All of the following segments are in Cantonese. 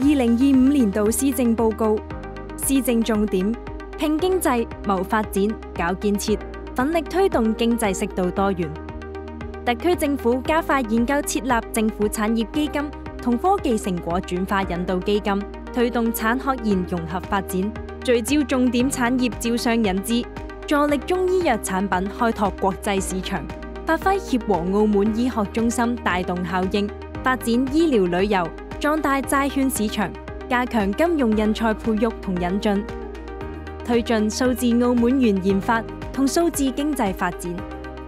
2025年度施政報告，施政重點：拼經濟、謀發展、搞建設，奮力推動經濟適度多元。特區政府加快研究設立政府產業基金同科技成果轉化引導基金，推動產學研融合發展，聚焦重點產業招商引資，助力中醫藥產品開拓國際市場，發揮協和澳門醫學中心帶動效應，發展醫療旅遊，壯大債券市場，加強金融人才培育同引進，推進數字澳門園研發同數字經濟發展，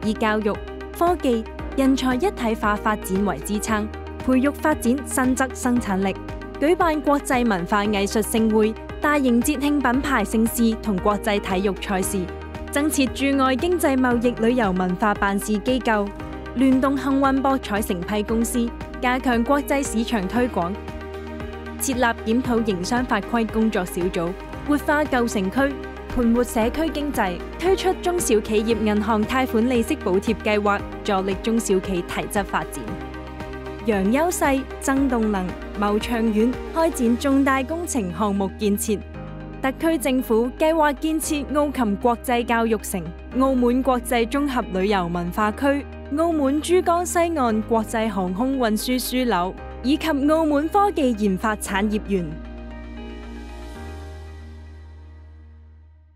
以教育、科技、人才一體化發展為支撐，培育發展新質生產力，舉辦國際文化藝術盛會、大型節慶品牌盛事同國際體育賽事，增設駐外經濟貿易旅遊文化辦事機構，聯動幸運博彩承批公司，加強國際市場推廣，設立檢討營商法規工作小組，活化舊城區，盤活社區經濟，推出中小企業銀行貸款利息補貼計劃，助力中小企提質發展。揚優勢、增動能、謀長遠，開展重大工程項目建設。特區政府計劃建設澳琴國際教育城、澳門國際綜合旅遊文化區、澳門珠江西岸國際航空運輸樞紐，以及澳門科技研發產業園。